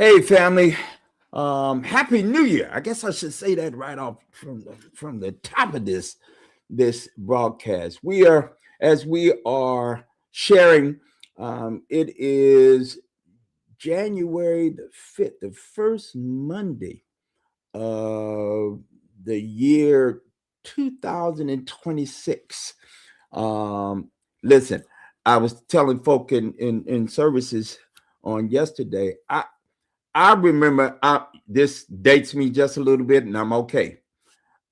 Hey, family. Happy New Year. I guess I should say that right off from the top of this broadcast. We are sharing. It is January the 5th, the first Monday of the year 2026. Um, Listen, I was telling folk in services on yesterday. I remember this dates me just a little bit, and I'm okay.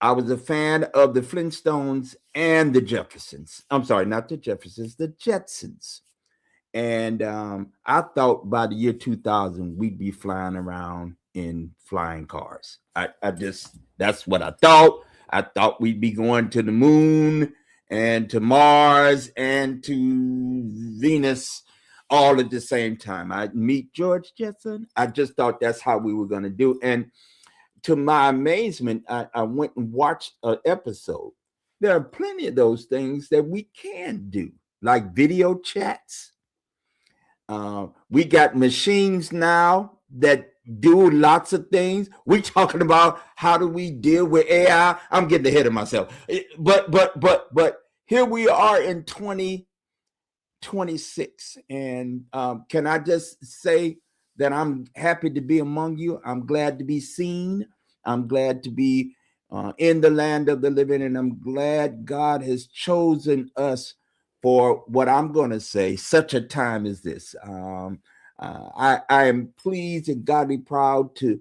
I was a fan of the Flintstones and the Jeffersons. I'm sorry, not the Jeffersons, the Jetsons. And I thought by the year 2000 we'd be flying around in flying cars. I just that's what I thought. I thought we'd be going to the moon and to Mars and to Venus all at the same time. I'd meet George Jetson. I just thought that's how we were going to do. And to my amazement, I went and watched an episode. There are plenty of those things that we can do, like video chats. We got machines now that do lots of things. We talking about how do we deal with AI. I'm getting ahead of myself, but here we are in 2026, and can I just say that I'm happy to be among you. I'm glad to be seen. I'm glad to be in the land of the living, and I'm glad God has chosen us for what I'm going to say, such a time as this. I am pleased and godly proud to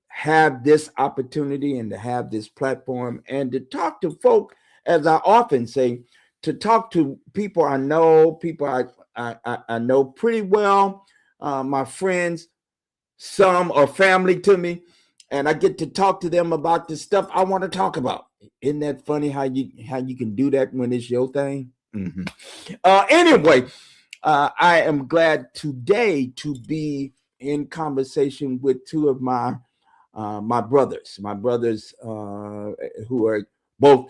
have this opportunity and to have this platform and to talk to folk, as I often say, to talk to people I know, people I know pretty well, my friends, some are family to me, and I get to talk to them about the stuff I want to talk about. Isn't that funny how you can do that when it's your thing? Mm-hmm. Anyway, I am glad today to be in conversation with two of my brothers who are both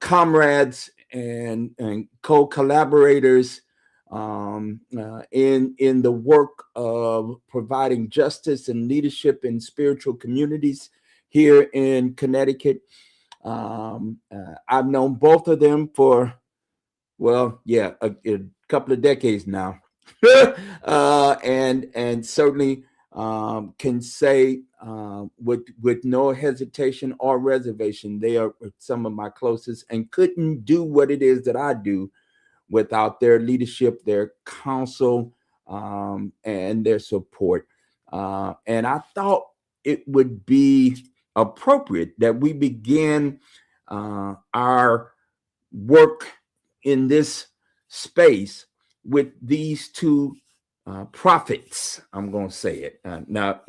comrades and co-collaborators in the work of providing justice and leadership in spiritual communities here in Connecticut. I've known both of them for, well, yeah, a couple of decades now, and certainly can say with no hesitation or reservation, they are some of my closest, and couldn't do what it is that I do without their leadership, their counsel, and their support. And I thought it would be appropriate that we begin our work in this space with these two prophets. I'm going to say it now.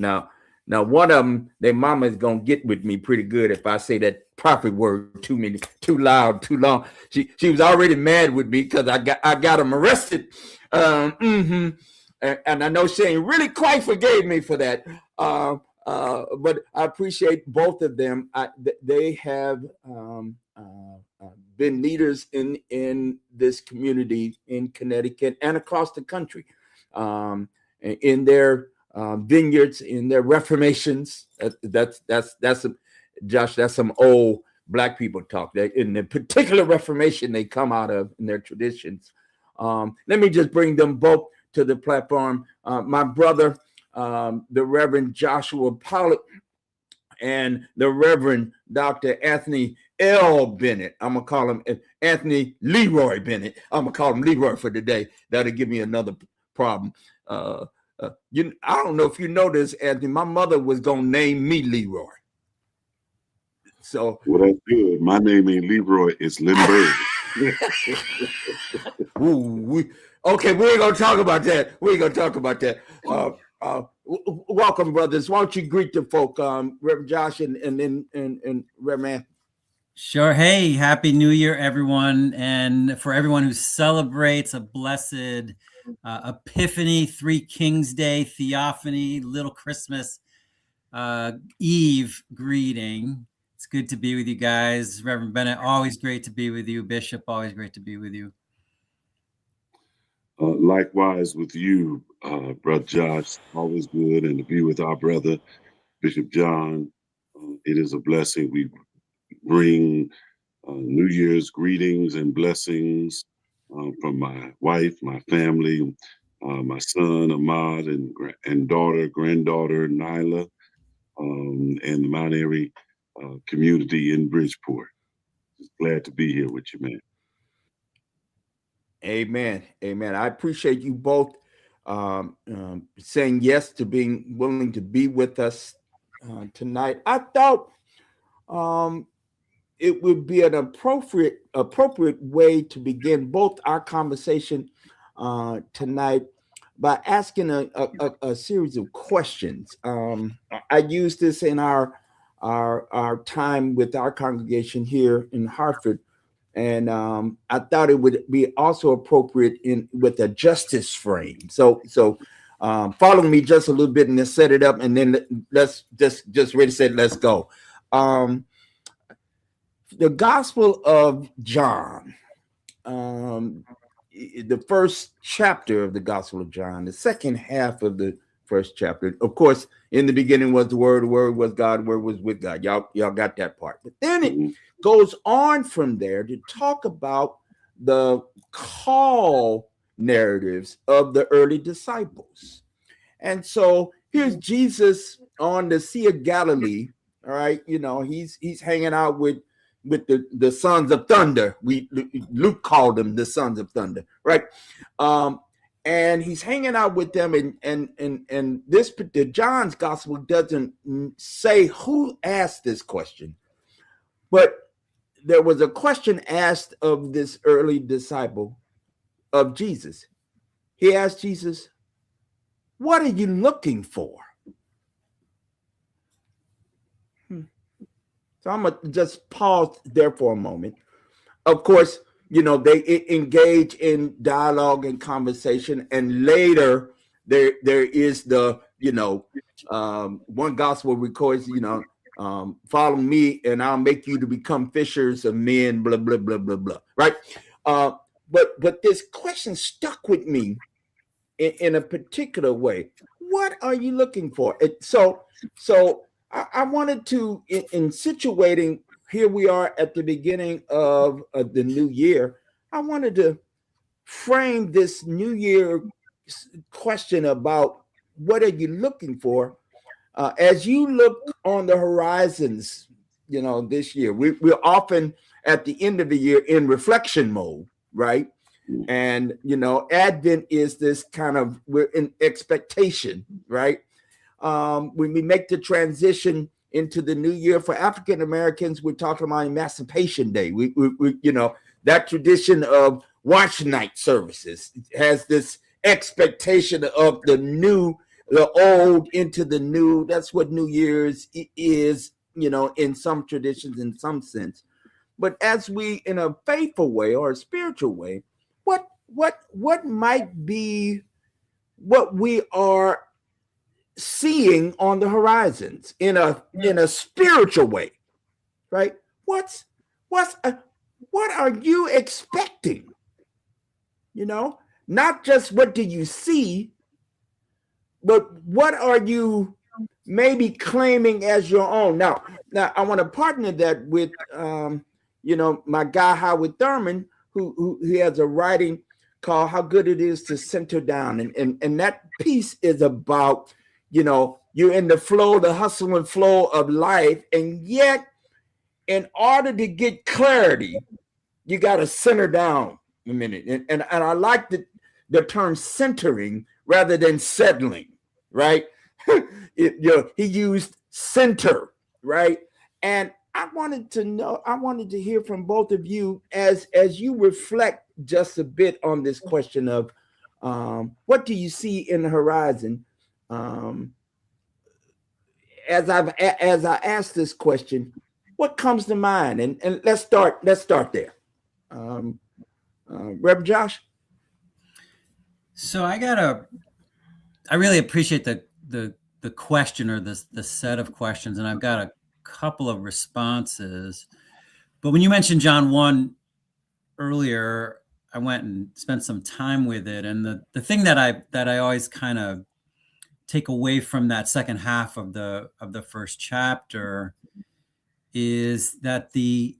One of them, their mama is going to get with me pretty good if I say that prophet word too loud, too long. She was already mad with me because I got them arrested. And I know she ain't really quite forgave me for that. But I appreciate both of them. They have been leaders in this community in Connecticut and across the country, in their vineyards, in their reformations. That's Josh. That's some old Black people talk. That in the particular reformation they come out of in their traditions. Let me just bring them both to the platform. My brother, the Reverend Joshua Pawelek, and the Reverend Dr. Anthony L. Bennett. I'm gonna call him Anthony Leroy Bennett. I'm gonna call him Leroy for today. That'll give me another problem. I don't know if you know this, Anthony. My mother was gonna name me Leroy. So, well, that's good. My name ain't Leroy. It's Lindbergh. Okay, we ain't gonna talk about that. We ain't gonna talk about that. Welcome, brothers. Why don't you greet the folk, Reverend Josh and Reverend Anthony? Sure. Hey, Happy New Year, everyone. And for everyone who celebrates a blessed Epiphany, Three Kings Day, Theophany, Little Christmas Eve greeting. It's good to be with you guys. Reverend Bennett, always great to be with you. Bishop, always great to be with you. Likewise with you, Brother Josh. Always good, and to be with our brother Bishop John. It is a blessing. We bring New Year's greetings and blessings from my wife, my family, my son Ahmad, and granddaughter Nyla, and the Mount Airy community in Bridgeport. Just glad to be here with you, man. Amen. Amen. I appreciate you both saying yes to being willing to be with us tonight. I thought it would be an appropriate way to begin both our conversation tonight by asking a series of questions. I used this in our time with our congregation here in Hartford, and I thought it would be also appropriate with a justice frame. So follow me just a little bit and then set it up, and then let's just ready set. Let's go. The Gospel of John, the first chapter of the Gospel of John, the second half of the first chapter. Of course, in the beginning was the Word was God, the Word was with God. Y'all got that part. But then it goes on from there to talk about the call narratives of the early disciples. And so here's Jesus on the Sea of Galilee. All right, he's hanging out with the sons of thunder. Luke called them the sons of thunder, right? And he's hanging out with them, and the John's gospel doesn't say who asked this question, but there was a question asked of this early disciple of Jesus. He asked Jesus, "What are you looking for?" So I'm going to just pause there for a moment. Of course, they engage in dialogue and conversation. And later there is the, one gospel records, follow me and I'll make you to become fishers of men, blah, blah, blah, blah, blah. Right. But this question stuck with me in a particular way. What are you looking for? So I wanted to, in situating, here we are at the beginning of the new year, I wanted to frame this new year question about what are you looking for as you look on the horizons, this year. We're often at the end of the year in reflection mode, right? And, Advent is this kind of, we're in expectation, right? When we make the transition into the new year for African Americans, we're talking about Emancipation Day. We that tradition of watch night services has this expectation of the old into the new. That's what New Year's is, in some traditions, in some sense. But as we, in a faithful way or a spiritual way, what might be what we are seeing on the horizons in a spiritual way, right? What are you expecting? Not just what do you see, but what are you maybe claiming as your own? Now I want to partner that with my guy Howard Thurman, who has a writing called "How Good It Is to Center Down," and that piece is about you're in the flow, the hustle and flow of life, and yet in order to get clarity, you got to center down a minute. And I like the term centering rather than settling, right? He used center, right? And I wanted to hear from both of you as you reflect just a bit on this question of what do you see in the horizon? As I ask this question, what comes to mind? And let's start there. Reverend Josh. So I really appreciate the question or the set of questions, and I've got a couple of responses. But when you mentioned John 1 earlier, I went and spent some time with it, and the thing that I always kind of take away from that second half of the first chapter is that these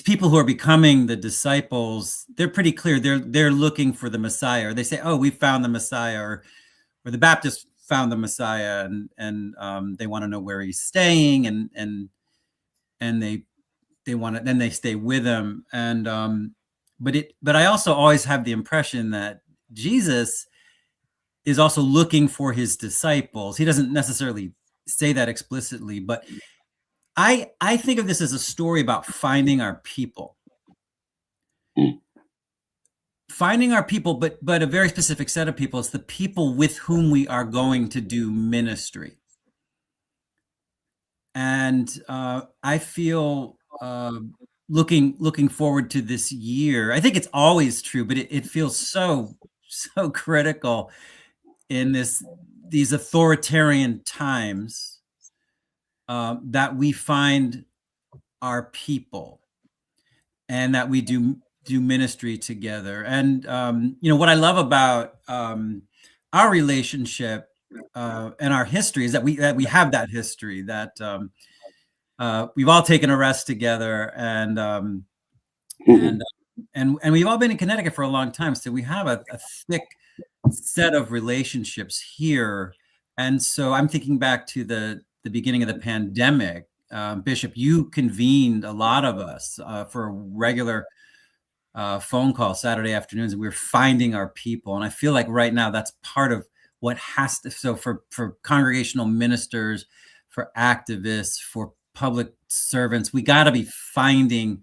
people who are becoming the disciples, they're pretty clear. They're looking for the Messiah, or they say, "Oh, we found the Messiah," or the Baptists found the Messiah, and they want to know where he's staying, and they want to, then they stay with him. And but I also always have the impression that Jesus is also looking for his disciples. He doesn't necessarily say that explicitly, but I think of this as a story about finding our people. Finding our people, but a very specific set of people. It's the people with whom we are going to do ministry. And I feel looking forward to this year. I think it's always true, but it feels so critical in these authoritarian times that we find our people and that we do ministry together. And what I love about our relationship and our history is that we have that history, that we've all taken a rest together, and we've all been in Connecticut for a long time, so we have a thick set of relationships here. And so I'm thinking back to the beginning of the pandemic. Bishop, you convened a lot of us for a regular phone call Saturday afternoons, and we're finding our people. And I feel like right now that's part of what has to, so for congregational ministers, for activists, for public servants, we got to be finding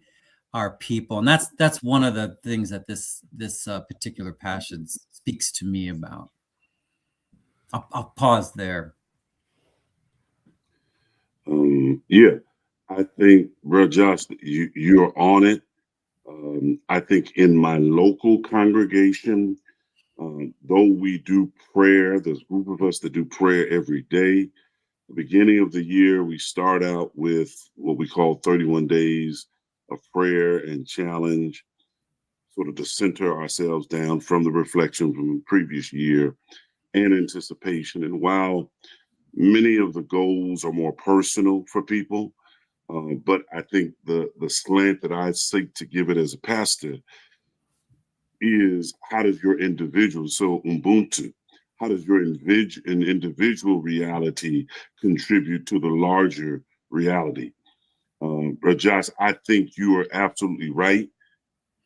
our people. And that's one of the things that this particular passage speaks to me about. I'll pause there. Yeah, I think, Bro Josh, you're on it. I think in my local congregation, though we do prayer, there's a group of us that do prayer every day. The beginning of the year, we start out with what we call 31 days of prayer and challenge, sort of to center ourselves down from the reflection from the previous year and anticipation. And while many of the goals are more personal for people, but I think the slant that I seek to give it as a pastor is, how does your individual, so Ubuntu, how does your individual reality contribute to the larger reality? But Josh, I think you are absolutely right.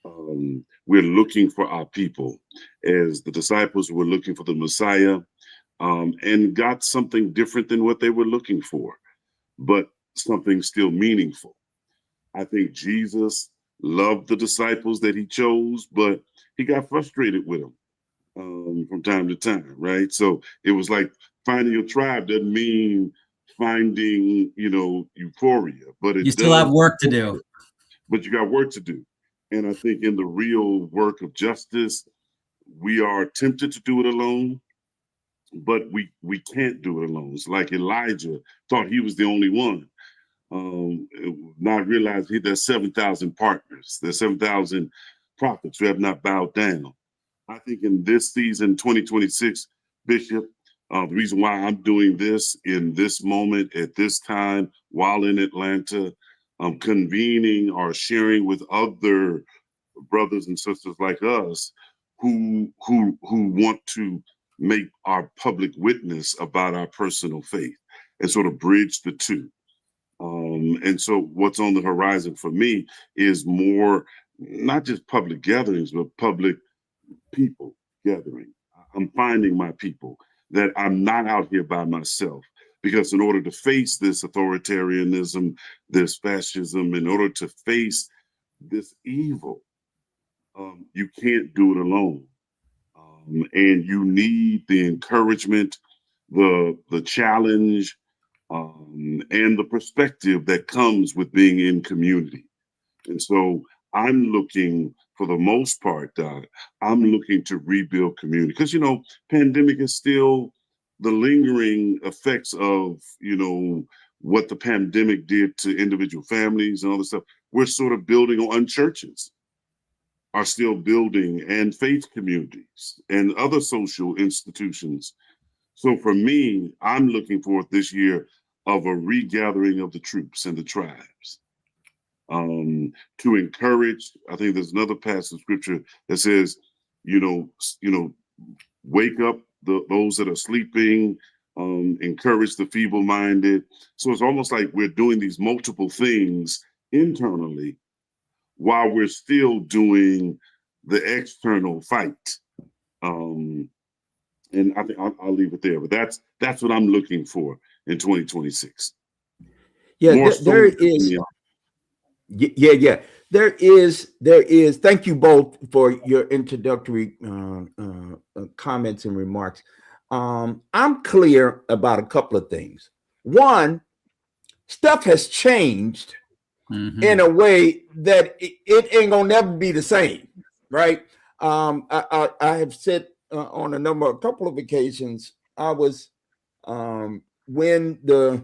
We're looking for our people, as the disciples were looking for the Messiah, and got something different than what they were looking for, but something still meaningful. I think Jesus loved the disciples that he chose, but he got frustrated with them from time to time, right? So it was like finding your tribe doesn't mean finding, euphoria, but it you still have work to do. But you got work to do. And I think in the real work of justice, we are tempted to do it alone, but we can't do it alone. It's like Elijah thought he was the only one. Not realize there's 7,000 partners. There's 7,000 prophets who have not bowed down. I think in this season, 2026, Bishop, the reason why I'm doing this in this moment, at this time, while in Atlanta, convening or sharing with other brothers and sisters like us who want to make our public witness about our personal faith and sort of bridge the two. And so what's on the horizon for me is more, not just public gatherings, but public people gathering. I'm finding my people, that I'm not out here by myself, because in order to face this authoritarianism, this fascism, in order to face this evil, you can't do it alone. And you need the encouragement, the challenge, and the perspective that comes with being in community. And so I'm looking, for the most part, I'm looking to rebuild community, because, pandemic is still the lingering effects of, what the pandemic did to individual families and all this stuff. We're sort of building on churches. are still building, and faith communities and other social institutions. So for me, I'm looking forward this year of a regathering of the troops and the tribes, to encourage. I think there's another passage of scripture that says, wake up those that are sleeping, encourage the feeble-minded. So it's almost like we're doing these multiple things internally while we're still doing the external fight. And I think I'll leave it there. But that's what I'm looking for in 2026. Yeah, there is. Yeah. There is. Thank you both for your introductory comments and remarks. I'm clear about a couple of things. One, stuff has changed in a way that it ain't gonna never be the same, right? I have said on a couple of occasions, I was when the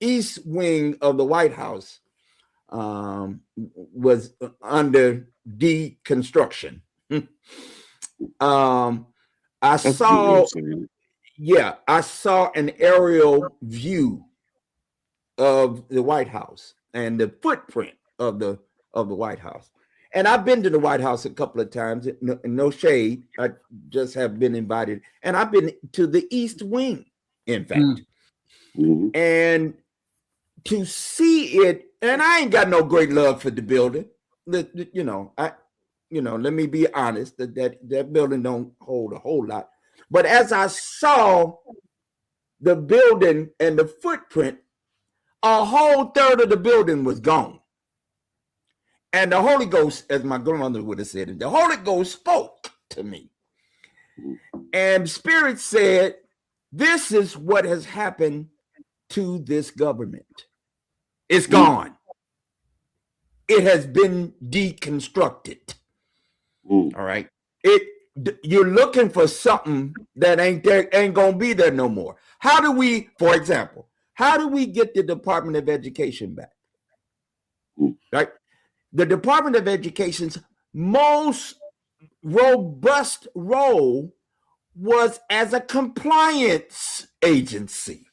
east wing of the White House was under deconstruction. I saw an aerial view of the White House and the footprint of the White House. And I've been to the White House a couple of times, no shade. I just have been invited. And I've been to the East Wing, in fact. And to see it, and I ain't got no great love for the building. Let me be honest, that building don't hold a whole lot. But as I saw the building and the footprint, a whole third of the building was gone. And the Holy Ghost, as my grandmother would have said, the Holy Ghost spoke to me. And Spirit said, this is what has happened to this government. It's gone. It has been deconstructed. All right. You're looking for something that ain't gonna be there no more. How do we get the Department of Education back? Right? The Department of Education's most robust role was as a compliance agency.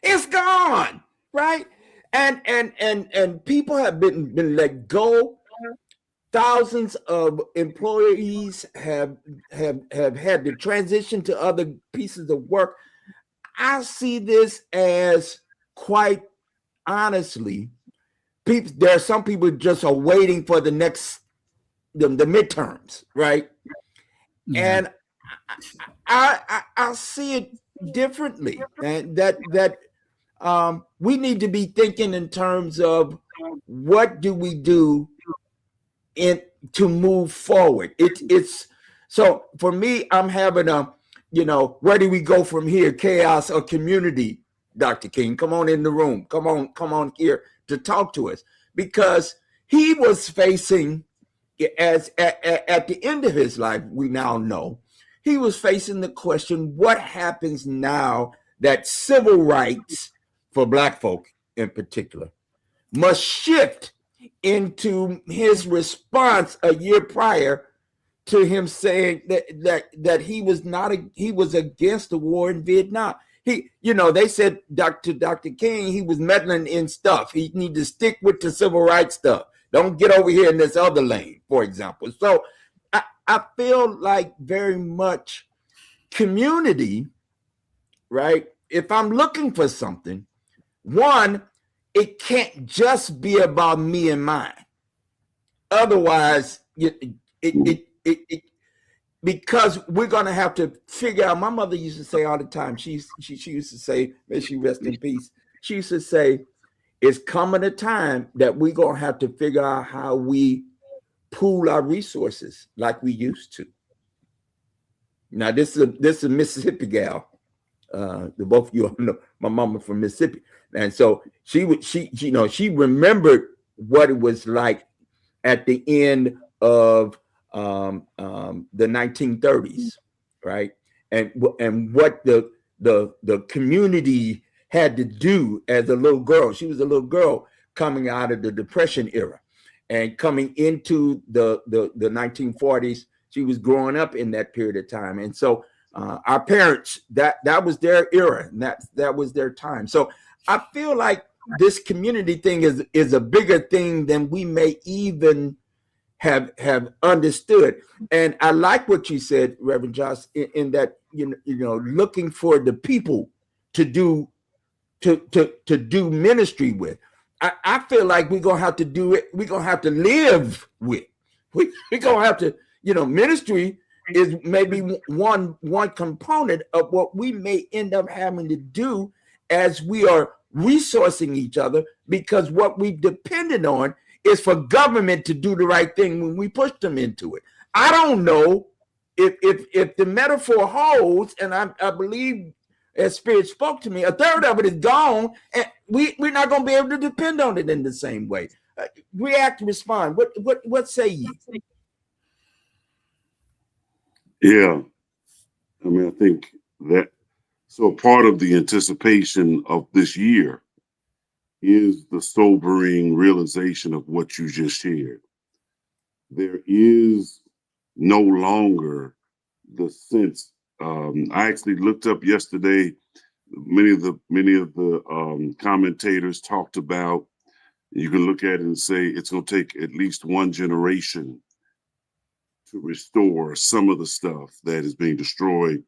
It's gone, right? And people have been let go. Thousands of employees have had to transition to other pieces of work. I see this as, quite honestly, there are some people just are waiting for the midterms, right? Yeah. And I see it differently, and that we need to be thinking in terms of what do we do to move forward. It's so for me, I'm having where do we go from here? Chaos or community? Dr. King, come on in the room. Come on here to talk to us, because he was facing, at the end of his life, we now know, he was facing the question, what happens now that civil rights for Black folk in particular must shift into his response a year prior to him saying that he was against the war in Vietnam. They said Dr. King, he was meddling in stuff. He need to stick with the civil rights stuff. Don't get over here in this other lane, for example. So I feel like very much community, right? If I'm looking for something, one, it can't just be about me and mine. Otherwise, because we're going to have to figure out. My mother used to say all the time, she used to say, may she rest in peace, she used to say, it's coming a time that we're going to have to figure out how we pool our resources like we used to. Now, this is a Mississippi gal. The both of you all know my mama from Mississippi. And so she remembered what it was like at the end of the 1930s, right? And what the community had to do as a little girl. She was a little girl coming out of the Depression era, and coming into the 1940s, she was growing up in that period of time. And so our parents, that was their era, and that was their time. So I feel like this community thing is a bigger thing than we may even have understood. And I like what you said, Reverend Josh, in that you know looking for the people to do ministry with. I feel like we're gonna have to do it. We're gonna have to live with. We're gonna have to, ministry is maybe one component of what we may end up having to do as we are resourcing each other, because what we've depended on is for government to do the right thing when we push them into it. I don't know if the metaphor holds, and I believe as Spirit spoke to me, a third of it is gone, and we're not going to be able to depend on it in the same way. React, respond. What say ye? Yeah, I mean, I think that so part of the anticipation of this year is the sobering realization of what you just shared. There is no longer the sense. I actually looked up yesterday. Many of the commentators talked about. You can look at it and say it's going to take at least one generation to restore some of the stuff that is being destroyed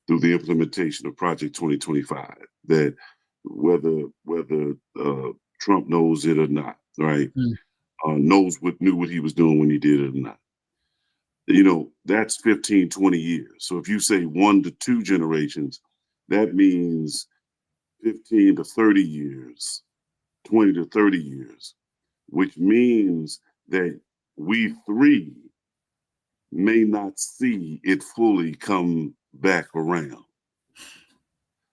through the implementation of Project 2025. That whether Trump knows it or not, right? Knew what he was doing when he did it or not. That's 15, 20 years. So if you say 1 to 2 generations, that means 15 to 30 years, 20 to 30 years, which means that we three may not see it fully come back around.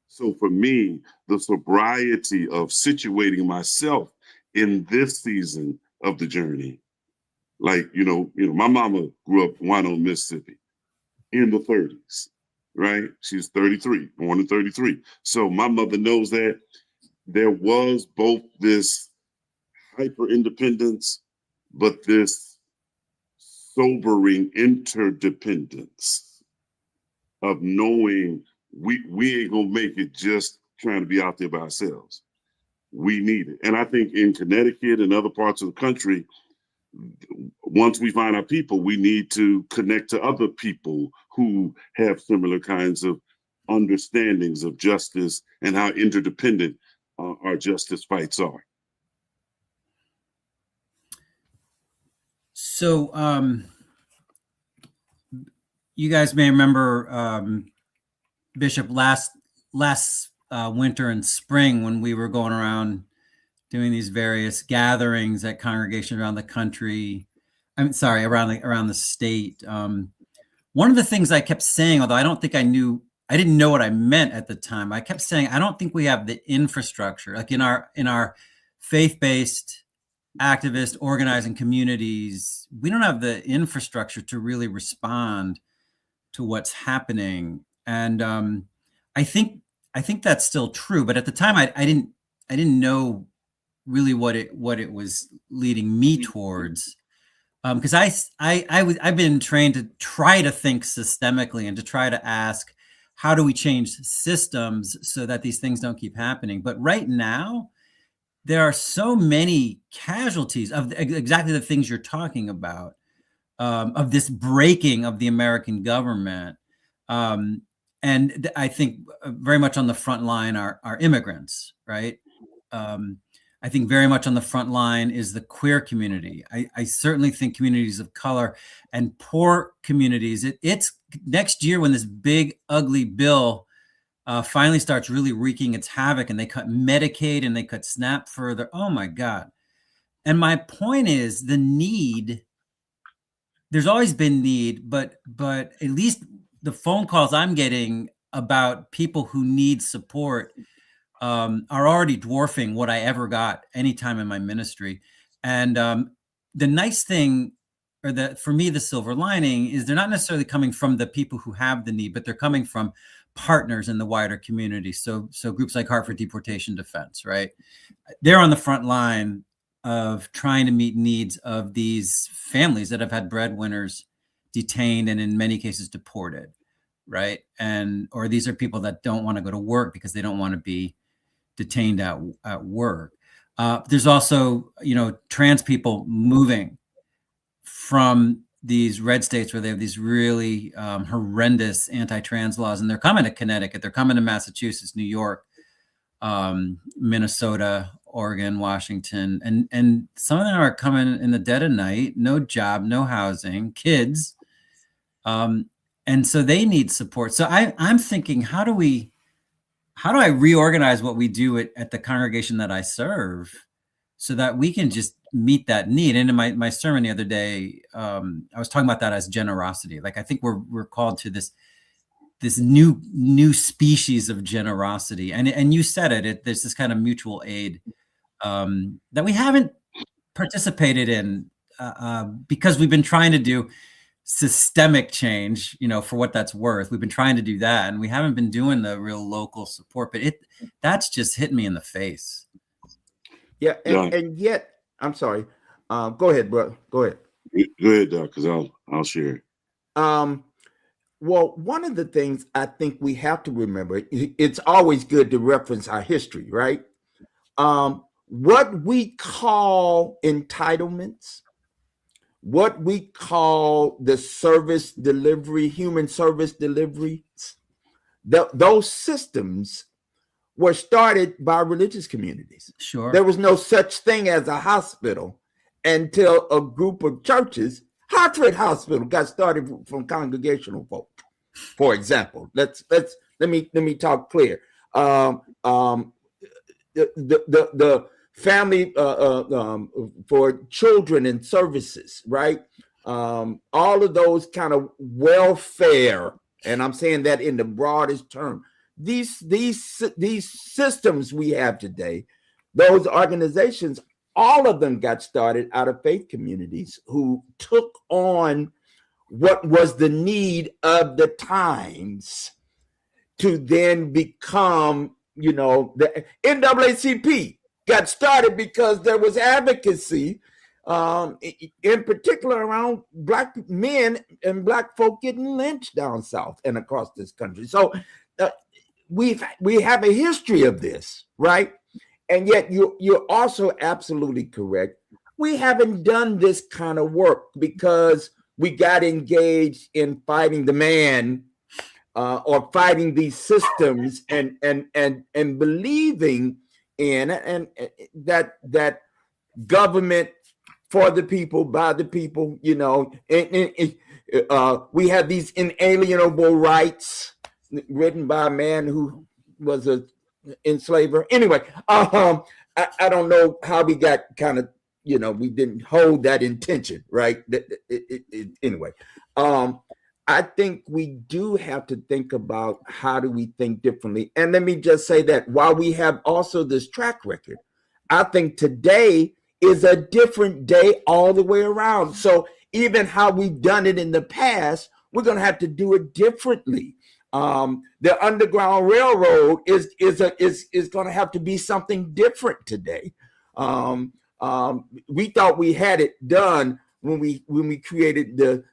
So for me, the sobriety of situating myself in this season of the journey, like, my mama grew up in Wino, Mississippi in the 30s, right? She's 33, born in 33. So my mother knows that there was both this hyper independence, but this sobering interdependence of knowing we ain't gonna make it just trying to be out there by ourselves. We need it. And I think in Connecticut and other parts of the country, once we find our people, we need to connect to other people who have similar kinds of understandings of justice and how interdependent our justice fights are. So you guys may remember, Bishop, last winter and spring when we were going around doing these various gatherings at congregations around the country. Around the state. One of the things I kept saying, although I didn't know what I meant at the time. I kept saying, I don't think we have the infrastructure, like in our faith-based activist organizing communities, we don't have the infrastructure to really respond to what's happening. And I think that's still true. But at the time, I didn't know really what it was leading me towards, because I've been trained to try to think systemically and to try to ask, how do we change systems so that these things don't keep happening? But right now, there are so many casualties of exactly the things you're talking about, of this breaking of the American government. And I think very much on the front line are immigrants, right? I think very much on the front line is the queer community. I certainly think communities of color and poor communities. It's next year when this big, ugly bill finally starts really wreaking its havoc, and they cut Medicaid and they cut SNAP further. Oh my God. And my point is the need, there's always been need, but at least the phone calls I'm getting about people who need support are already dwarfing what I ever got anytime in my ministry. And the nice thing, or for me, the silver lining is they're not necessarily coming from the people who have the need, but they're coming from partners in the wider community. So groups like Heart for Deportation Defense, right? They're on the front line of trying to meet needs of these families that have had breadwinners detained and in many cases deported, right? Or these are people that don't want to go to work because they don't want to be detained at work. There's also, trans people moving from these red states where they have these really horrendous anti-trans laws, and they're coming to Connecticut, they're coming to Massachusetts, New York, Minnesota, Oregon, Washington, and some of them are coming in the dead of night, no job, no housing, kids, and so they need support. So I'm thinking, how do I reorganize what we do at the congregation that I serve so that we can just meet that need? And in my sermon the other day, I was talking about that as generosity. Like, I think we're called to this new species of generosity. And you said it, there's this kind of mutual aid that we haven't participated in because we've been trying to do systemic change, for what that's worth. We've been trying to do that, and we haven't been doing the real local support, but that's just hit me in the face. Yeah. And yet, I'm sorry. Go ahead, bro. Go ahead. Go ahead, Doc, because I'll share. Well, one of the things I think we have to remember, it's always good to reference our history, right? What we call entitlements, what we call the service delivery, human service deliveries, those systems were started by religious communities. Sure. There was no such thing as a hospital until a group of churches, Hartford Hospital, got started from congregational folk, for example. Let me talk clear. The family for children and services, right? All of those kind of welfare, and I'm saying that in the broadest term. These systems we have today, those organizations, all of them got started out of faith communities who took on what was the need of the times to then become, the NAACP got started because there was advocacy, in particular around Black men and Black folk getting lynched down south and across this country. So we have a history of this, right? And yet you're also absolutely correct. We haven't done this kind of work because we got engaged in fighting the man or fighting these systems and believing in and that government for the people, by the people, we have these inalienable rights written by a man who was a enslaver. Anyway, I don't know how we got kind of, we didn't hold that intention, right? Anyway, I think we do have to think about how do we think differently. And let me just say that while we have also this track record, I think today is a different day all the way around. So even how we've done it in the past, we're going to have to do it differently. The Underground Railroad is going to have to be something different today. We thought we had it done when we created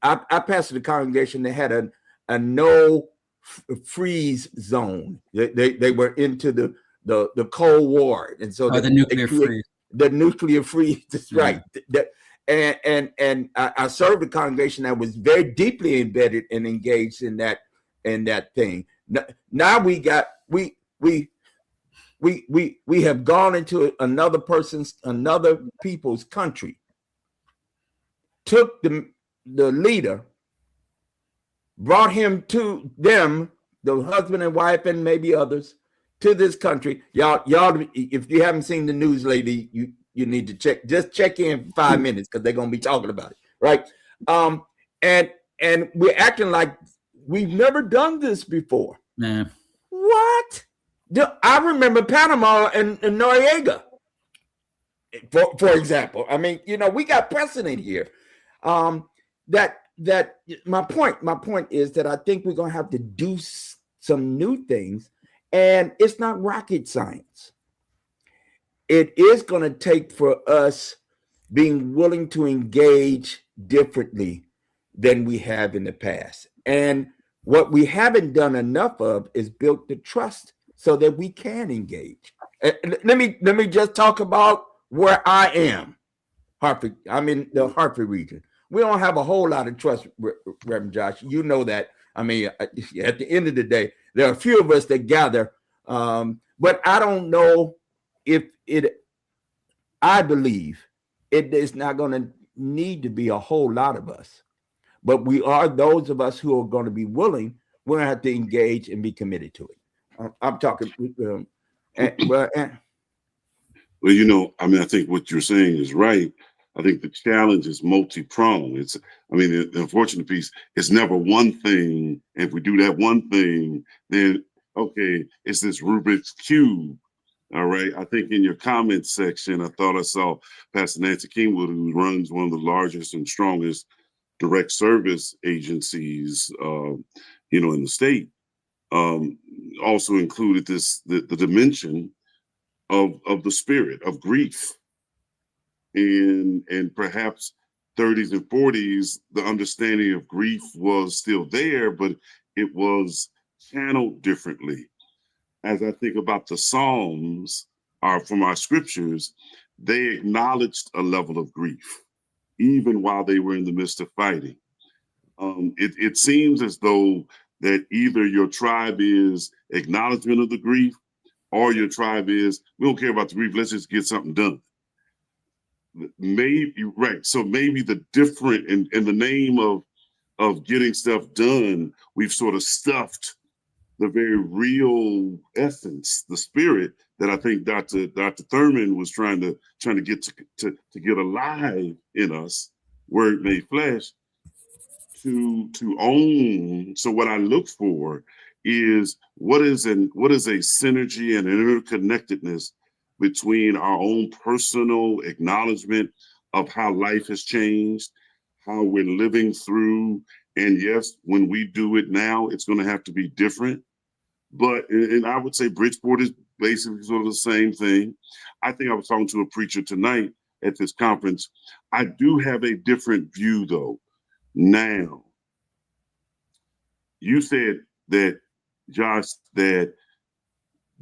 I pastored a congregation that had a no freeze zone. They were into the Cold War, and so the nuclear freeze. The nuclear freeze is right. And I served a congregation that was very deeply embedded and engaged in that thing. Now we have gone into another people's country, took the leader, brought him to them, the husband and wife and maybe others, to this country. Y'all, if you haven't seen the news lately, you need to check in for 5 minutes because they're gonna be talking about it, right? And we're acting like we've never done this before. Nah. What? I remember Panama and Noriega, for example. I mean, we got precedent here. That my point is that I think we're gonna have to do some new things, and it's not rocket science. it is going to take for us being willing to engage differently than we have in the past. And what we haven't done enough of is built the trust so that we can engage. Let me just talk about where I am. Hartford, I'm in the Hartford region. We don't have a whole lot of trust, Reverend Josh. You know that. I mean, at the end of the day, there are a few of us that gather, but I don't know if it. I believe it is not going to need to be a whole lot of us, but we are those of us who are going to be willing. We're going to have to engage and be committed to it. I'm talking. Well, I mean, I think what you're saying is right. I think the challenge is multi-pronged. The unfortunate piece is never one thing. If we do that one thing, then, okay, it's this Rubik's Cube. All right. I think in your comments section, I thought I saw Pastor Nancy Kingwood, who runs one of the largest and strongest direct service agencies, in the state, also included the dimension of the spirit of grief, and perhaps 30s and 40s, the understanding of grief was still there, but it was channeled differently. As I think about the Psalms, from our scriptures, they acknowledged a level of grief, even while they were in the midst of fighting. It seems as though that either your tribe is acknowledgement of the grief, or your tribe is, we don't care about the grief, let's just get something done. Maybe, right. So maybe the different, in the name of getting stuff done, we've sort of stuffed the very real essence, the spirit that I think Dr. Thurman was trying to get to get alive in us, word made flesh, to own. So what I look for is what is a synergy and an interconnectedness between our own personal acknowledgement of how life has changed, how we're living through. And yes, when we do it now, it's going to have to be different. But, and I would say Bridgeport is basically sort of the same thing. I think I was talking to a preacher tonight at this conference. I do have a different view, though. Now, you said that, Josh, that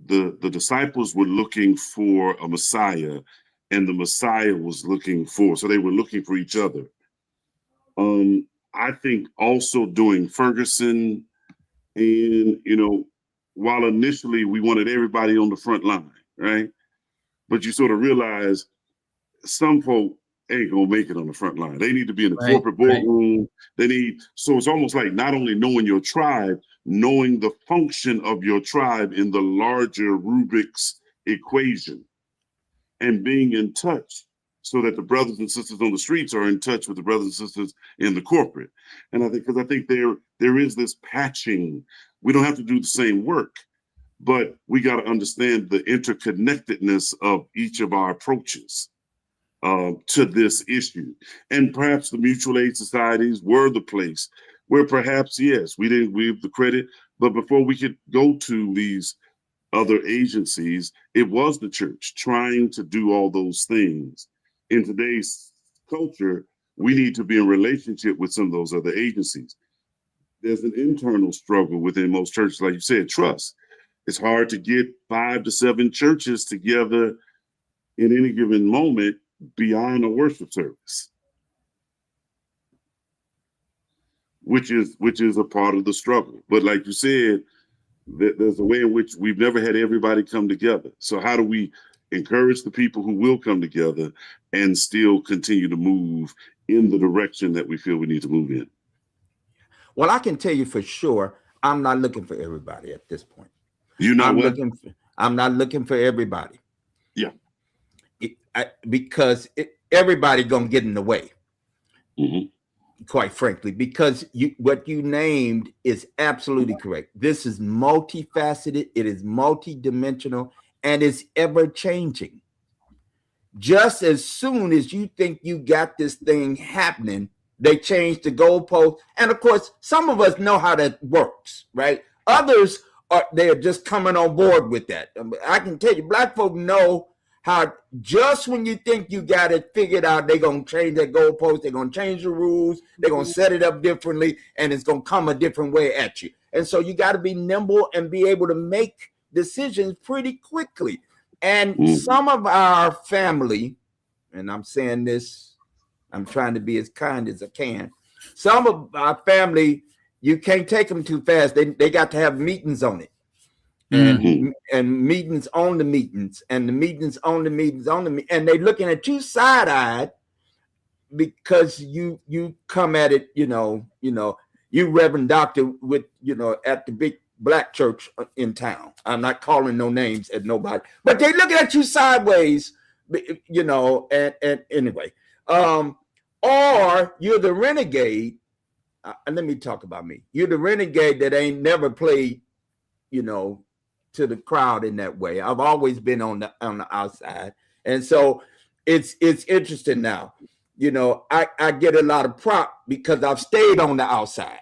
the disciples were looking for a Messiah, and the Messiah was looking for, so they were looking for each other. I think also during Ferguson, and, while initially we wanted everybody on the front line, right? But you sort of realize some folk ain't gonna make it on the front line. They need to be in the corporate boardroom. Right. So it's almost like not only knowing your tribe, knowing the function of your tribe in the larger Rubik's equation, and being in touch so that the brothers and sisters on the streets are in touch with the brothers and sisters in the corporate. And I think there is this patching. We don't have to do the same work, but we got to understand the interconnectedness of each of our approaches to this issue. And perhaps the mutual aid societies were the place where perhaps, yes, we didn't give the credit, but before we could go to these other agencies, it was the church trying to do all those things. In today's culture, we need to be in relationship with some of those other agencies. There's an internal struggle within most churches, like you said, trust. It's hard to get 5 to 7 churches together in any given moment beyond a worship service, which is a part of the struggle. But like you said, there's a way in which we've never had everybody come together. So how do we encourage the people who will come together and still continue to move in the direction that we feel we need to move in? Well, I can tell you for sure, I'm not looking for everybody at this point. You know what? I'm not looking for everybody. Yeah. Because everybody gonna get in the way. Mm-hmm. Quite frankly, because what you named is absolutely correct. This is multifaceted, it is multidimensional, and it's ever changing. Just as soon as you think you got this thing happening, they change the goalpost. And of course, some of us know how that works, right? Others they're just coming on board with that. I can tell you, Black folk know how just when you think you got it figured out, they're going to change their goalposts, they're going to change the rules, they're going to set it up differently, and it's going to come a different way at you. And so you got to be nimble and be able to make decisions pretty quickly. And some of our family, and I'm saying this, I'm trying to be as kind as I can. Some of our family, you can't take them too fast. They got to have meetings on it. And meetings on the meetings, and the meetings on the meetings on the and they looking at you side-eyed because you come at it, you Reverend Doctor with, at the big black church in town. I'm not calling no names at nobody, but they looking at you sideways, and anyway, or you're the renegade. Let me talk about me. You're the renegade that ain't never played, to the crowd in that way. I've always been on the outside. And so it's interesting now. I get a lot of prop because I've stayed on the outside,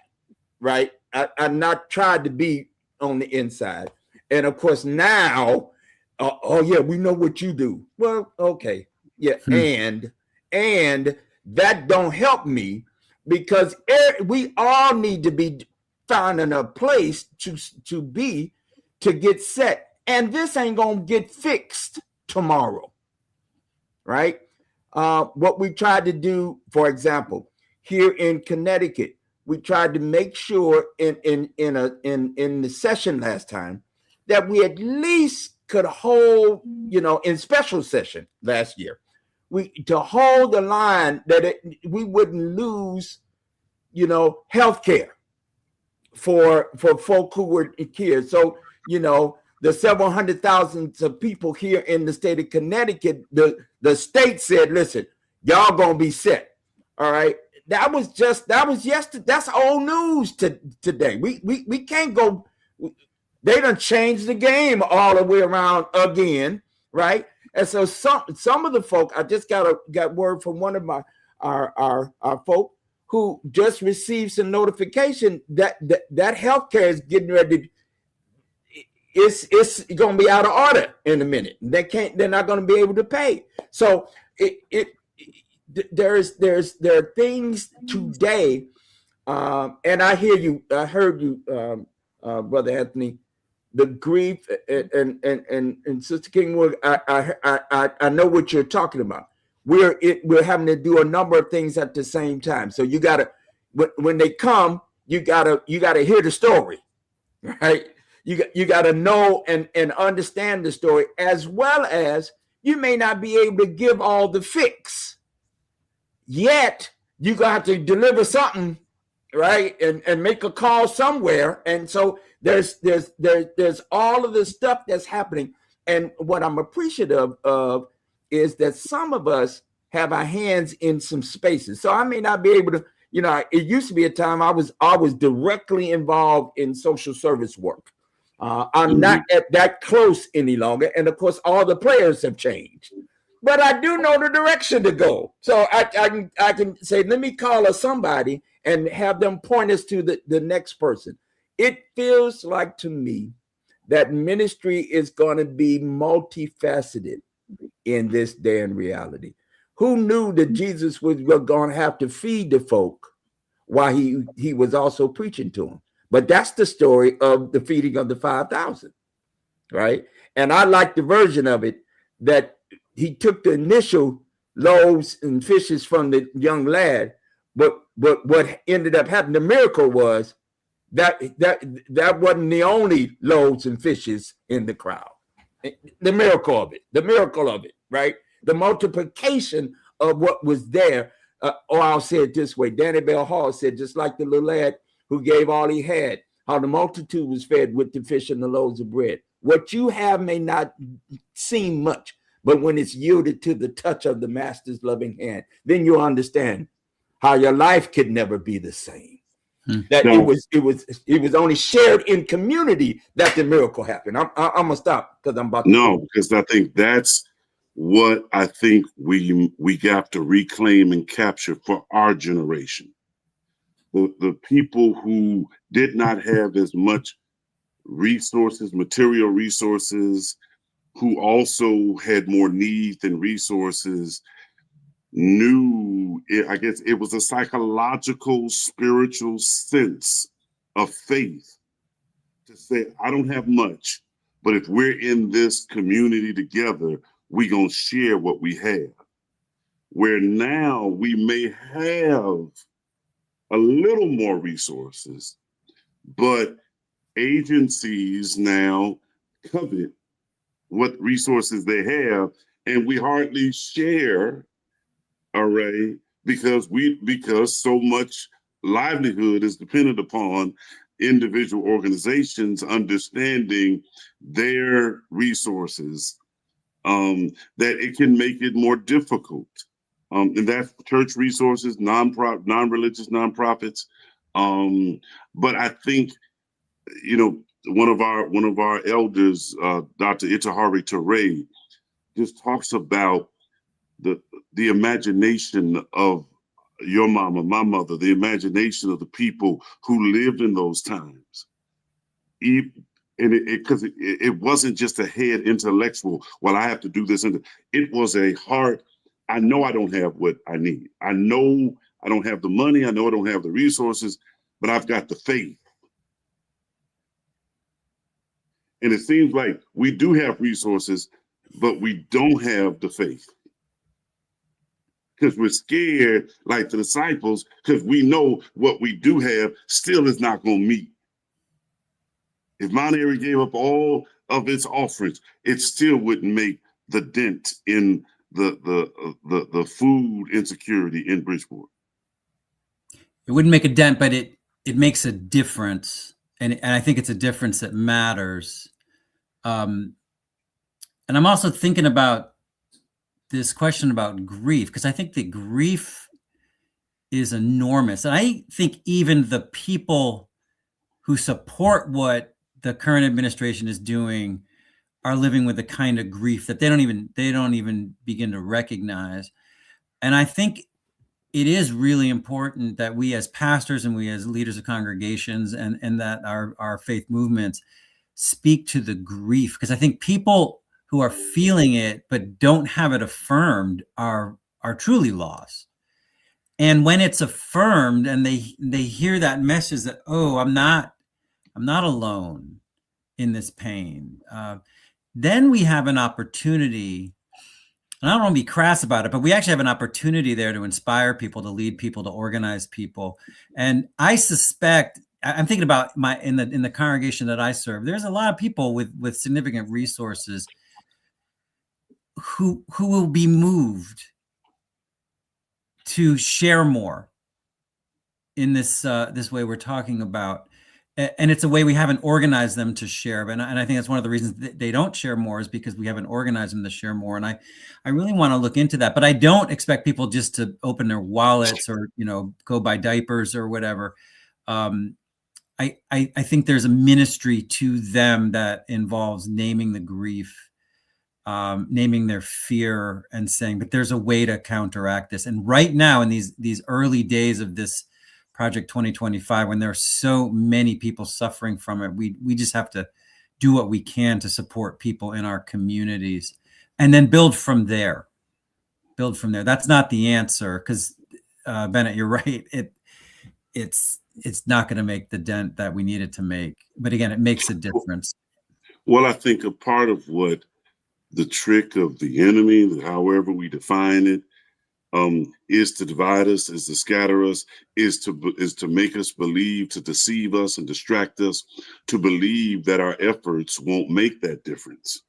right? I've not tried to be on the inside. And of course now, yeah, we know what you do. Well, okay. Yeah. And that don't help me because we all need to be finding a place to get set. And this ain't going to get fixed tomorrow, right? What we tried to do, for example, here in Connecticut, we tried to make sure in the session last time that we at least could hold, in special session last year, to hold the line that we wouldn't lose, health care for folk who were here. So, the several hundred thousands of people here in the state of Connecticut, the state said, listen, y'all gonna be set. All right. That was yesterday. That's old news today. We can't go. They done changed the game all the way around again, right? And so some of the folk, I just got word from one of our folk who just received some notification that healthcare is getting ready. It's going to be out of order in a minute. They're not going to be able to pay. So there are things today, and I heard you, Brother Anthony, the grief and Sister Kingwood. I know what you're talking about. We're having to do a number of things at the same time. So you gotta, when they come, you gotta hear the story, right? You got to know and understand the story, as well as you may not be able to give all the fix. Yet you got to deliver something, right? And make a call somewhere. And so there's all of the stuff that's happening. And what I'm appreciative of is that some of us have our hands in some spaces. So I may not be able to, it used to be a time I was directly involved in social service work. I'm not at that close any longer. And of course, all the players have changed. But I do know the direction to go. So I can say, let me call somebody and have them point us to the next person. It feels like to me that ministry is going to be multifaceted in this day and reality. Who knew that Jesus was going to have to feed the folk while he was also preaching to them? But that's the story of the feeding of the 5,000, right? And I like the version of it that he took the initial loaves and fishes from the young lad, but what ended up happening, the miracle was that wasn't the only loaves and fishes in the crowd. The miracle of it, right? The multiplication of what was there, or I'll say it this way, Danny Bell Hall said, just like the little lad who gave all he had, how the multitude was fed with the fish and the loaves of bread. What you have may not seem much, but when it's yielded to the touch of the master's loving hand, then you'll understand how your life could never be the same. That it was only shared in community that the miracle happened. I'm gonna stop because I'm about to because I think that's what I think we have to reclaim and capture for our generation. The people who did not have as much resources, material resources, who also had more needs than resources knew it, I guess it was a psychological, spiritual sense of faith to say, I don't have much, but if we're in this community together, we're going to share what we have. Where now we may have a little more resources, but agencies now covet what resources they have, and we hardly share, all right, because so much livelihood is dependent upon individual organizations understanding their resources, that it can make it more difficult. And that's church resources, non-religious nonprofits. But I think, one of our elders, Dr. Itahari Ture, just talks about the imagination of your mama, my mother, the imagination of the people who lived in those times. Because it wasn't just a head intellectual, well, I have to do this. It was a heart, I know I don't have what I need. I know I don't have the money. I know I don't have the resources, but I've got the faith. And it seems like we do have resources, but we don't have the faith. Because we're scared, like the disciples, because we know what we do have still is not going to meet. If Mount Airy gave up all of its offerings, it still wouldn't make the dent in the food insecurity in Bridgeport. It wouldn't make a dent, but it makes a difference, and I think it's a difference that matters. And I'm also thinking about this question about grief, because I think that grief is enormous. And I think even the people who support what the current administration is doing are living with a kind of grief that they don't even begin to recognize. And I think it is really important that we as pastors and we as leaders of congregations and that our faith movements speak to the grief, because I think people who are feeling it but don't have it affirmed are truly lost. And when it's affirmed and they hear that message that, oh, I'm not alone in this pain, then we have an opportunity. And I don't want to be crass about it, but we actually have an opportunity there to inspire people, to lead people, to organize people. And I suspect, I'm thinking about in the congregation that I serve, there's a lot of people with significant resources who will be moved to share more in this way we're talking about. And it's a way we haven't organized them to share. And I think that's one of the reasons that they don't share more, is because we haven't organized them to share more. And I really want to look into that. But I don't expect people just to open their wallets or, go buy diapers or whatever. I think there's a ministry to them that involves naming the grief, naming their fear, and saying, but there's a way to counteract this. And right now, in these early days of this Project 2025, when there are so many people suffering from it, we just have to do what we can to support people in our communities, and then build from there. That's not the answer, because Bennett, you're right. It's not going to make the dent that we need it to make. But again, it makes a difference. Well, I think a part of what the trick of the enemy, however we define it, is to divide us, is to scatter us, is to make us believe, to deceive us and distract us, to believe that our efforts won't make that difference.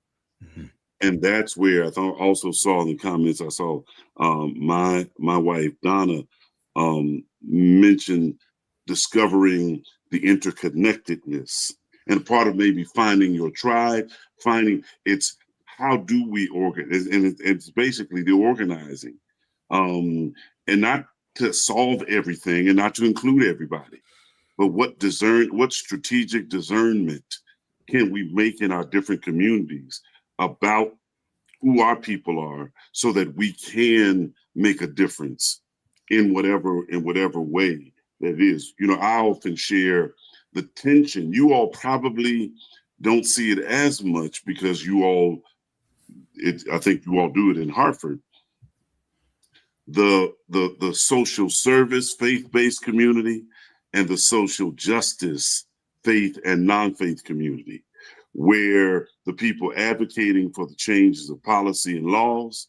Mm-hmm. And that's where I also saw in the comments, I saw my wife, Donna, mention discovering the interconnectedness. And part of maybe finding your tribe, it's how do we organize? And it's basically the organizing. And not to solve everything and not to include everybody, but what strategic discernment can we make in our different communities about who our people are, so that we can make a difference in whatever way that is. I often share the tension. You all probably don't see it as much because you all I think you all do it in Hartford. The social service faith-based community and the social justice faith and non-faith community, where the people advocating for the changes of policy and laws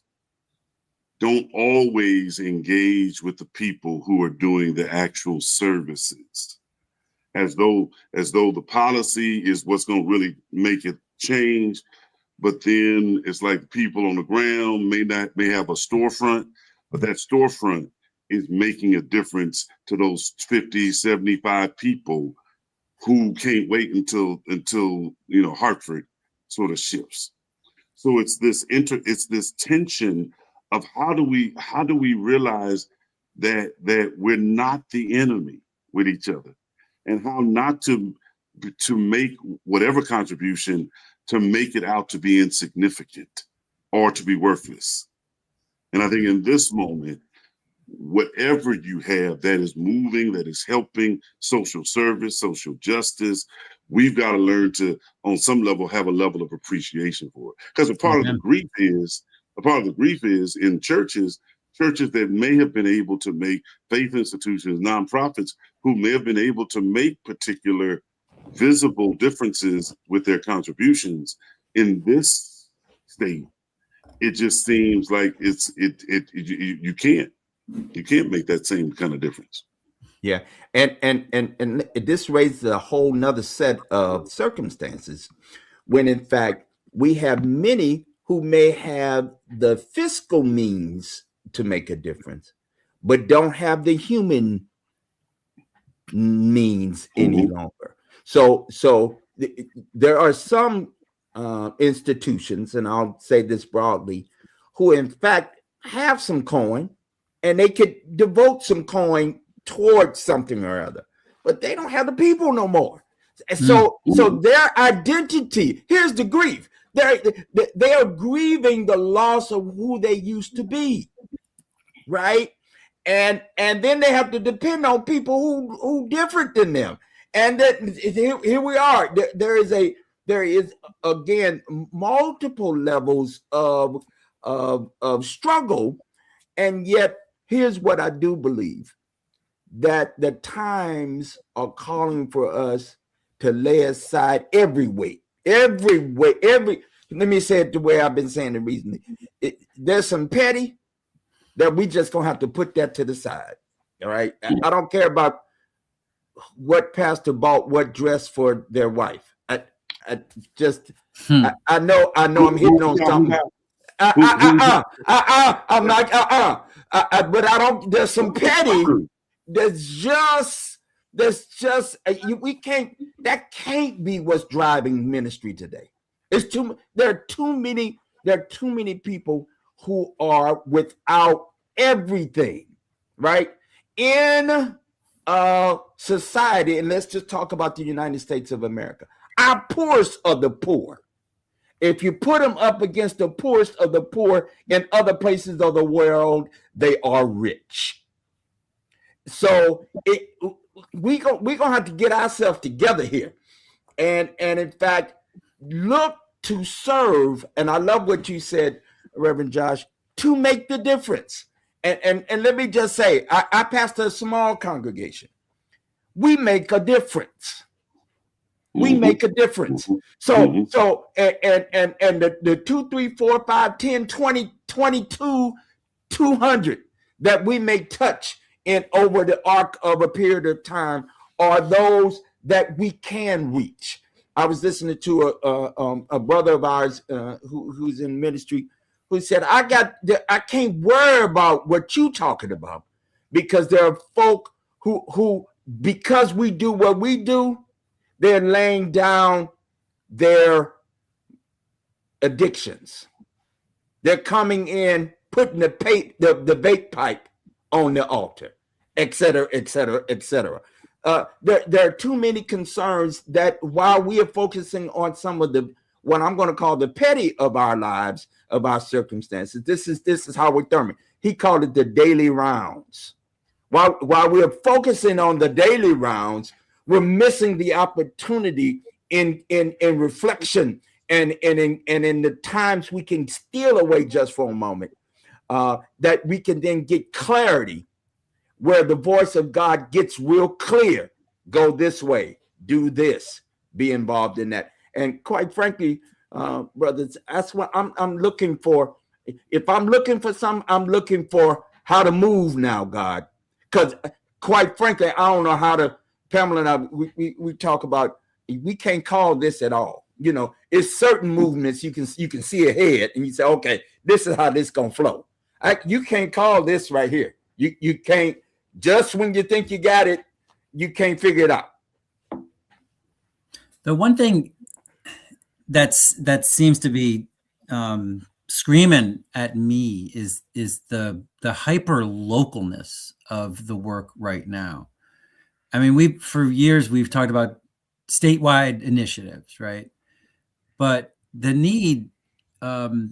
don't always engage with the people who are doing the actual services, as though the policy is what's going to really make it change. But then it's like people on the ground may have a storefront, but that storefront is making a difference to those 50, 75 people who can't wait until Hartford sort of shifts. So it's this tension of how do we realize that we're not the enemy with each other, and how not to make whatever contribution to make it out to be insignificant or to be worthless. And I think in this moment, whatever you have that is moving, that is helping social service, social justice, we've got to learn to, on some level, have a level of appreciation for it. Because a part of the grief is in churches that may have been able to make faith institutions, nonprofits, who may have been able to make particular visible differences with their contributions. In this state, it just seems like you can't make that same kind of difference. Yeah, and this raises a whole nother set of circumstances when in fact we have many who may have the fiscal means to make a difference, but don't have the human means any longer. So there are some institutions, and I'll say this broadly, who in fact have some coin and they could devote some coin towards something or other, but they don't have the people no more. So their identity, here's the grief. They are grieving the loss of who they used to be, right? And then they have to depend on people who different than them. And here we are. There is again multiple levels of struggle, and yet here's what I do believe: that the times are calling for us to lay aside every weight. Let me say it the way I've been saying it recently. There's some petty that we just gonna have to put that to the side. All right. I don't care about what pastor bought what dress for their wife. I know I'm hitting on something. I'm like, but I don't. There's some petty. We can't. That can't be what's driving ministry today. There are too many people who are without everything, right? In society, and let's just talk about the United States of America. Our poorest of the poor. If you put them up against the poorest of the poor in other places of the world, they are rich. So we're gonna have to get ourselves together here, and in fact, look to serve. And I love what you said, Reverend Josh, to make the difference. And let me just say, I pastor a small congregation. We make a difference. We make a difference. So and the 2, 3, 4, 5, 10, 20, 22, 200 that we may touch in over the arc of a period of time are those that we can reach. I was listening to a brother of ours who's in ministry who said, I can't worry about what you talking about, because there are folk who because we do what we do, they're laying down their addictions. They're coming in, putting the vape pipe on the altar, et cetera, et cetera, et cetera. There are too many concerns that while we are focusing on some of the, what I'm going to call the petty of our lives, of our circumstances, this is Howard Thurman. He called it the daily rounds. While we are focusing on the daily rounds, we're missing the opportunity in reflection and in the times we can steal away just for a moment, that we can then get clarity where the voice of God gets real clear. Go this way, do this, be involved in that. And quite frankly, brothers, that's what I'm looking for. If I'm looking for something, I'm looking for how to move now, God. Because quite frankly, I don't know how to. Pamela and I, we talk about, we can't call this at all. You know, it's certain movements you can see ahead, and you say, okay, this is how this gonna flow. You can't call this right here. You can't, just when you think you got it, you can't figure it out. The one thing that seems to be screaming at me is the hyper localness of the work right now. I mean, for years we've talked about statewide initiatives, right? But the need that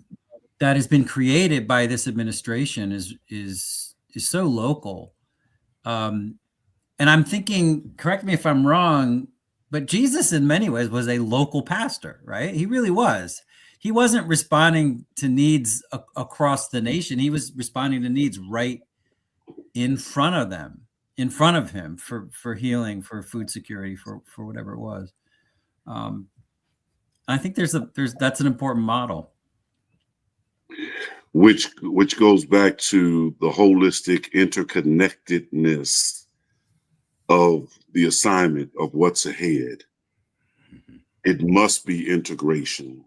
has been created by this administration is so local. And I'm thinking, correct me if I'm wrong, but Jesus in many ways was a local pastor, right? He really was. He wasn't responding to needs across the nation. He was responding to needs right in front of him for healing, for food security, for whatever it was. I think that's an important model. Which goes back to the holistic interconnectedness of the assignment of what's ahead. It must be integration.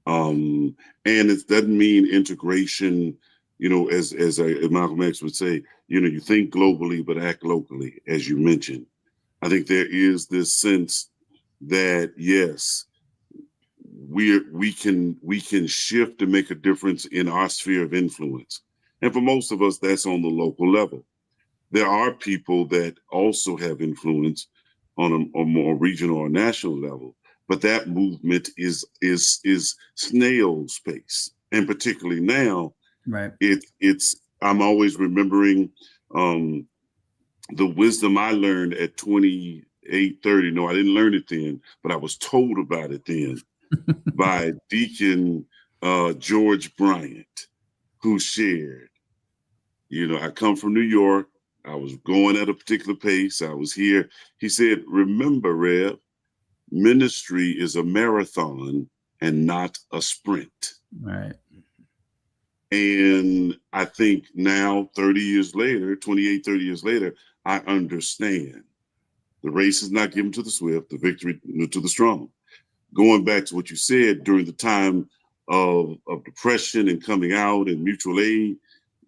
And it doesn't mean integration, as Malcolm X would say, you think globally, but act locally, as you mentioned. I think there is this sense that, yes, we can shift and make a difference in our sphere of influence. And for most of us, that's on the local level. There are people that also have influence on a more regional or national level, but that movement is snail's pace. And particularly now, right? I'm always remembering the wisdom I learned at 28, 30. No, I didn't learn it then, but I was told about it then by Deacon George Bryant, who shared, I come from New York. I was going at a particular pace. I was here. He said, remember, Rev, ministry is a marathon and not a sprint. Right. And I think now, 30 years later, I understand. The race is not given to the swift, the victory to the strong. Going back to what you said, during the time of depression and coming out and mutual aid,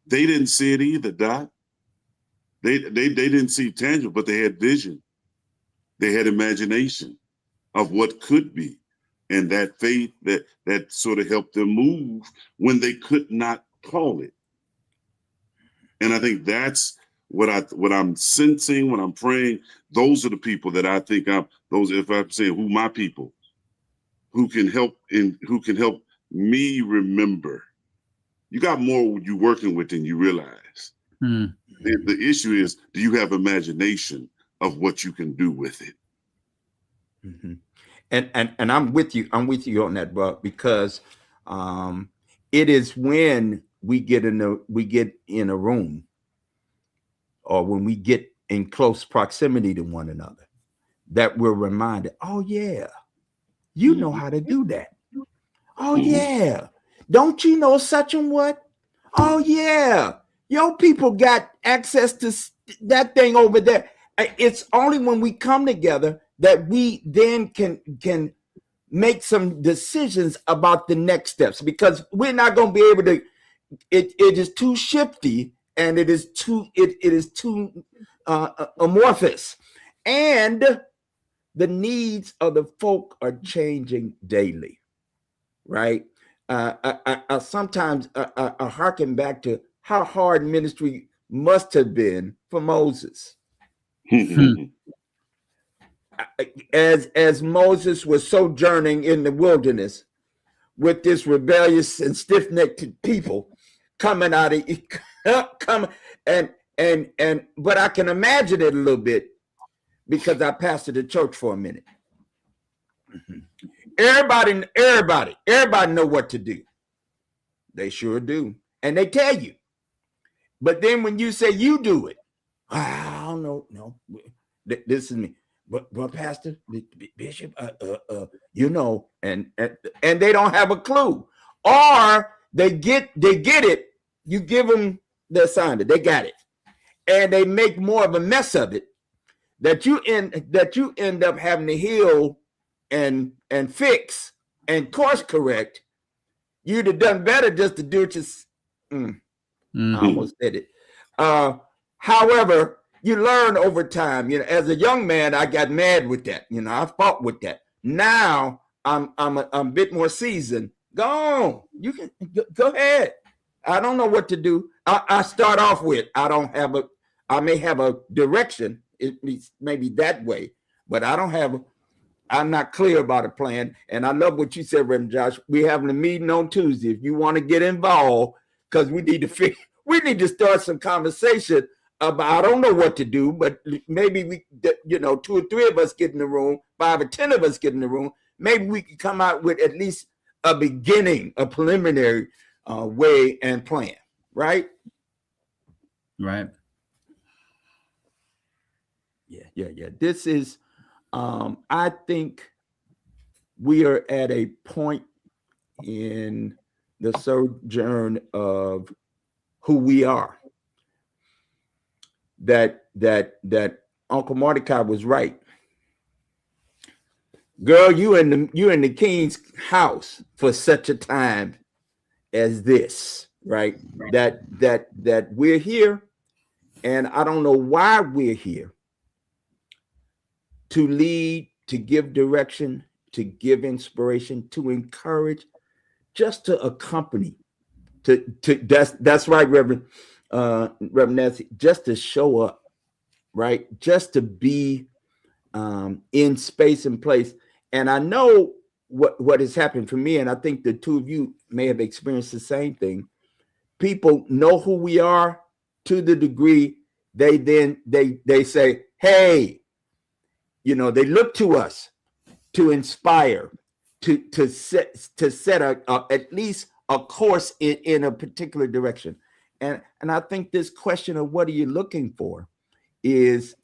they didn't see it either, Doc. They didn't see tangible, but they had vision. They had imagination of what could be. And that faith that sort of helped them move when they could not call it. And I think that's what I'm sensing when I'm praying. Those are the people that I think if I'm saying who my people, who can help me remember. You got more you working with than you realize. The issue is, do you have imagination of what you can do with it? Mm-hmm. And I'm with you on that, bro, because it is when we get in a room, or when we get in close proximity to one another, that we're reminded, oh yeah, you know how to do that. Oh yeah, don't you know such and what? Oh yeah, your people got access to that thing over there. It's only when we come together that we then can make some decisions about the next steps, because we're not going to be able to. It is too shifty, and it is too amorphous, and the needs of the folk are changing daily, right? I sometimes hearken back to how hard ministry must have been for Moses. As Moses was sojourning in the wilderness with this rebellious and stiff-necked people coming out of but I can imagine it a little bit because I pastored the church for a minute. Everybody know what to do. They sure do, and they tell you. But then when you say you do it, I don't know. No, this is me. But Pastor, Bishop, you know, and they don't have a clue, or they get it. You give them the assignment, they got it, and they make more of a mess of it that you end up having to heal and fix and course correct. You'd have done better just to do it. I almost said it. However, you learn over time. You know, as a young man, I got mad with that. You know, I fought with that. Now I'm a bit more seasoned. Go on. You can go ahead. I don't know what to do. I start off with I may have a direction. It may be that way, but I'm not clear about a plan. And I love what you said, Reverend Josh. We're having a meeting on Tuesday. If you want to get involved, because we need to start some conversation about, I don't know what to do, but maybe we, 2 or 3 of us get in the room, 5 or 10 of us get in the room. Maybe we can come out with at least a beginning, a preliminary way and plan, right? Right. Yeah. This is, I think we are at a point in the sojourn of who we are. That Uncle Mordecai was right. Girl, you in the king's house for such a time as this, right? That we're here, and I don't know why we're here. To lead, to give direction, to give inspiration, to encourage, just to accompany. That's right, Reverend Nancy, just to show up, right? Just to be in space and place. And I know what has happened for me, and I think the two of you may have experienced the same thing. People know who we are to the degree they say, hey, they look to us to inspire, to set at least a course in a particular direction. And I think this question of what are you looking for is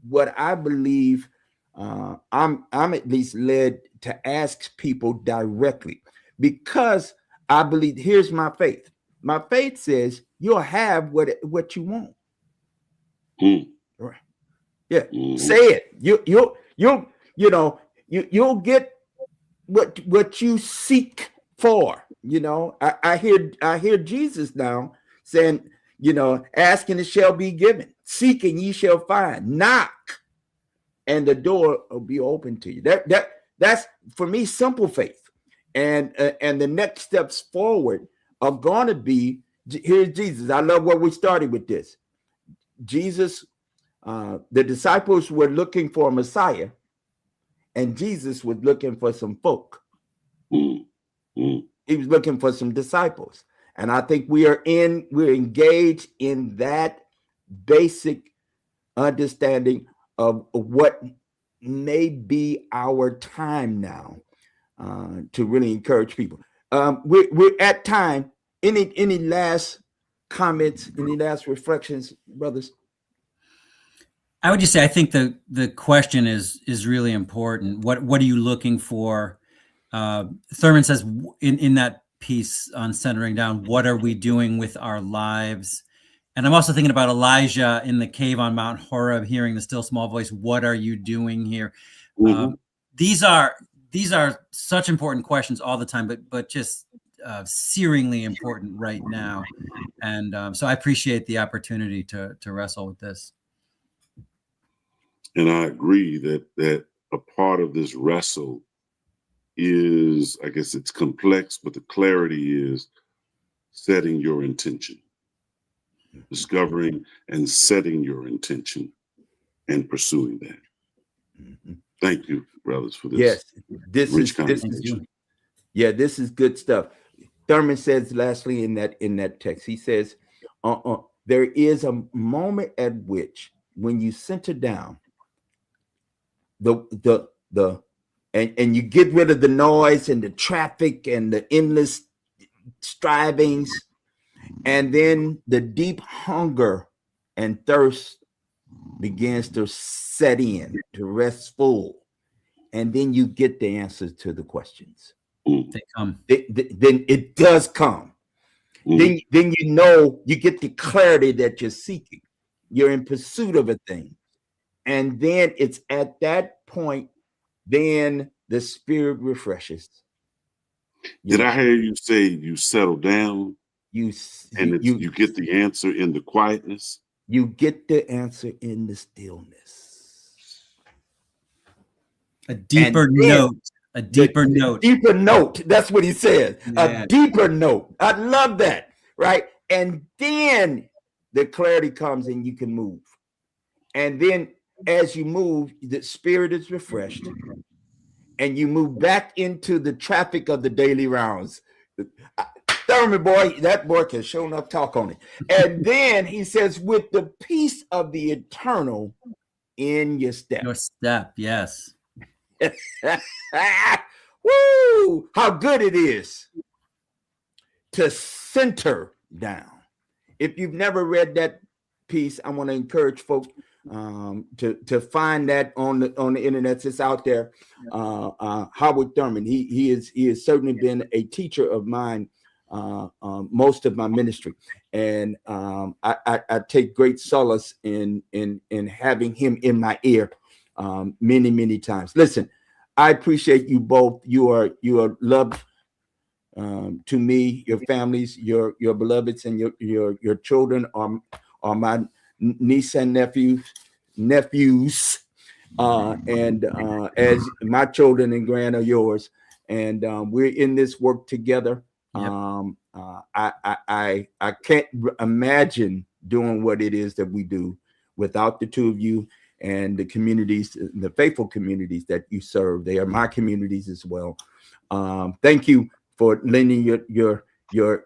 what I believe I'm at least led to ask people directly, because I believe, here's my faith. My faith says you'll have what you want. Right. Yeah. Say it. You'll get what you seek for. I hear Jesus now saying, asking it shall be given, seeking ye shall find, knock and the door will be open to you. That's for me simple faith, and the next steps forward are going to be, here's Jesus. I love where we started with this. Jesus, the disciples were looking for a Messiah, and Jesus was looking for some folk. He was looking for some disciples. And I think we're engaged in that basic understanding of what may be our time now to really encourage people. We're at time. Any last comments, any last reflections, brothers? I would just say I think the question is really important. What are you looking for? Thurman says in that piece on centering down, what are we doing with our lives? And I'm also thinking about Elijah in the cave on Mount Horeb, hearing the still small voice. What are you doing here? These are such important questions all the time, but just searingly important right now. And so I appreciate the opportunity to wrestle with this. And I agree that a part of this wrestle is, I guess it's complex, but the clarity is setting your intention, discovering and setting your intention and pursuing that. Thank you, brothers, for this. Yes, this is good stuff. Thurman says lastly in that text, he says, there is a moment at which when you center down, the and you get rid of the noise and the traffic and the endless strivings, and then the deep hunger and thirst begins to set in, to rest full, and then you get the answers to the questions. They come. Then it does come. Then you know, you get the clarity that you're seeking. You're in pursuit of a thing. And then it's at that point, then the spirit refreshes. Did I hear you say you settle down? You get the answer in the quietness? You get the answer in the stillness. A deeper note. A deeper note. Deeper note. That's what he said. Yeah. A deeper note. I love that. Right. And then the clarity comes and you can move. And then as you move, the spirit is refreshed. And you move back into the traffic of the daily rounds. Thurman, boy, that boy can show enough talk on it. And then he says, with the peace of the eternal in your step. Your step, yes. Woo! How good it is to center down. If you've never read that piece, I want to encourage folks to find that on the internet. It's out there. Howard Thurman. He has certainly been a teacher of mine most of my ministry, and I take great solace in having him in my ear many times. Listen, I appreciate you both. You are loved to me. Your families, your beloveds, and your children are my niece and nephews, and as my children and grand are yours, and we're in this work together. Yep. I can't imagine doing what it is that we do without the two of you and the communities, the faithful communities that you serve. They are my communities as well. Thank you for lending your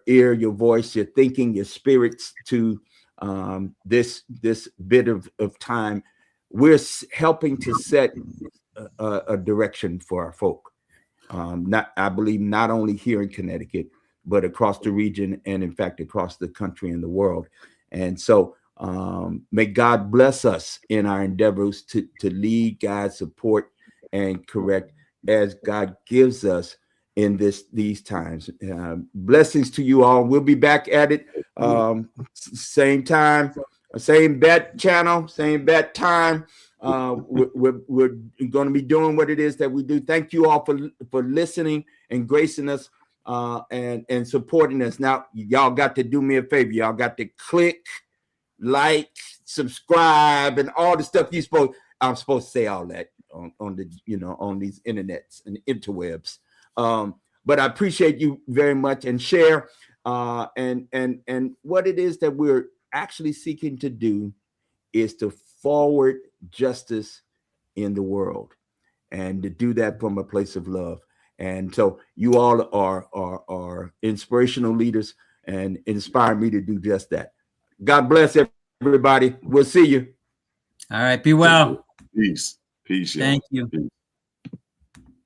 ear, your voice, your thinking, your spirits to this bit of time. We're helping to set a direction for our folk. I believe not only here in Connecticut, but across the region and in fact across the country and the world. And so may God bless us in our endeavors to lead, guide, support, and correct as God gives us in these times. Blessings to you all. We'll be back at it same time, same bat channel, same bat time. We're going to be doing what it is that we do. Thank you all for listening and gracing us and supporting us. Now, y'all got to do me a favor. Y'all got to click, like, subscribe, and all the stuff I'm supposed to say all that on the on these internets and interwebs. But I appreciate you very much, and share and what it is that we're actually seeking to do is to forward justice in the world, and to do that from a place of love. And so you all are inspirational leaders and inspire me to do just that. God bless everybody. We'll see you. All right. Be well. Peace. Thank you. Peace.